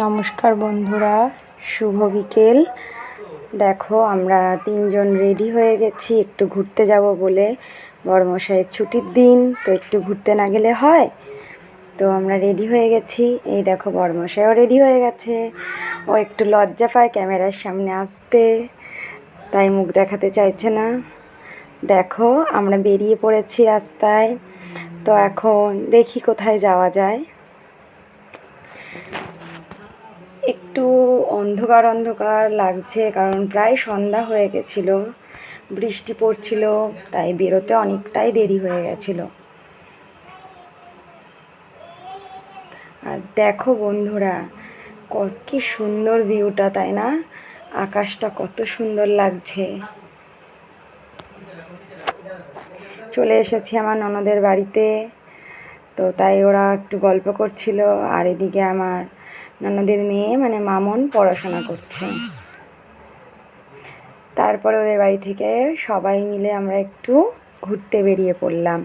নমস্কার বন্ধুরা, শুভ বিকেল। দেখো আমরা তিনজন রেডি হয়ে গেছি একটু ঘুরতে যাব বলে। বড়মশাইয়ের ছুটির দিন, তো একটু ঘুরতে না গেলে হয়। তো আমরা রেডি হয়ে গেছি। এই দেখো বড়মশাইও রেডি হয়ে গেছে। ও একটু লজ্জা পায় ক্যামেরার সামনে আসতে, তাই মুখ দেখাতে চাইছে না। দেখো আমরা বেরিয়ে পড়েছি রাস্তায়। তো এখন দেখি কোথায় যাওয়া যায়। একটু অন্ধকার অন্ধকার লাগছে, কারণ প্রায় সন্ধ্যা হয়ে গেছিল, বৃষ্টি পড়ছিল, তাই বেরোতে অনেকটাই দেরি হয়ে গেছিল। আর দেখো বন্ধুরা, কি সুন্দর ভিউটা, তাই না? আকাশটা কত সুন্দর লাগছে। চলে এসেছি আমার ননদের বাড়িতে। তো তাই ওরা একটু গল্প করছিল, আর এদিকে আমার ননদের মেয়ে মানে মামন পড়াশোনা করছে। তারপরে ওদের বাড়ি থেকে সবাই মিলে আমরা একটু ঘুরতে বেরিয়ে পড়লাম।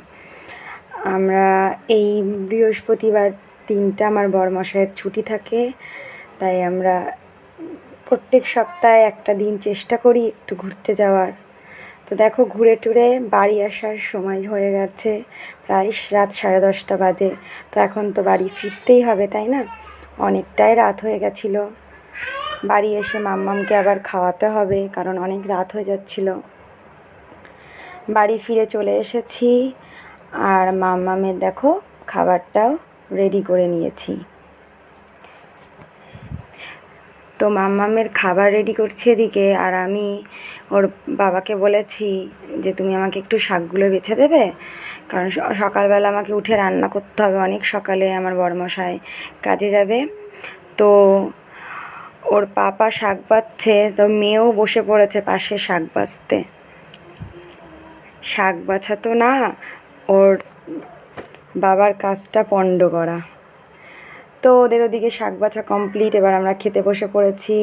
আমরা এই বৃহস্পতিবার দিনটা আমার বরমশাইয়ের ছুটি থাকে, তাই আমরা প্রত্যেক সপ্তাহে একটা দিন চেষ্টা করি একটু ঘুরতে যাওয়ার। তো দেখো ঘুরে টুরে বাড়ি আসার সময় হয়ে গেছে, প্রায় রাত 10:30 বাজে। তো এখন তো বাড়ি ফিরতেই হবে, তাই না? অনেকটাই রাত হয়ে গেছিলো। বাড়ি এসে মাম্মামকে আবার খাওয়াতে হবে, কারণ অনেক রাত হয়ে যাচ্ছিল। বাড়ি ফিরে চলে এসেছি, আর মাম্মামের দেখো খাবারটাও রেডি করে নিয়েছি। তো মাম্মামের খাবার রেডি করছি এদিকে, আর আমি ওর বাবাকে বলেছি যে তুমি আমাকে একটু শাকগুলো বেছে দেবে, কারণ সকালবেলা আমাকে উঠে রান্না করতে হবে, অনেক সকালে আমার বড়মশাই কাজে যাবে। তো ওর পাপা শাক বাছছে, তো মেয়েও বসে পড়েছে পাশে শাক বাছতে। শাক বাছা তো না, ওর বাবার কাজটা পণ্ড করা। তো ওদের ওদিকে শাক বাছা কমপ্লিট, এবার আমরা খেতে বসে পড়েছি।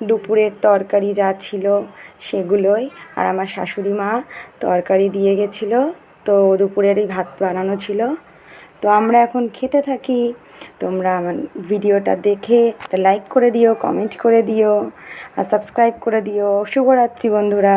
দুপুরের তরকারি যা ছিল সেগুলোই, আর আমার শাশুড়ি মা তরকারি দিয়ে গেছিলো, তো দুপুরেরই ভাত বানানো ছিল। তো আমরা এখন খেতে থাকি। তোমরা আমার ভিডিওটা দেখে একটা লাইক করে দিও, কমেন্ট করে দিও, আর সাবস্ক্রাইব করে দিও। শুভরাত্রি বন্ধুরা।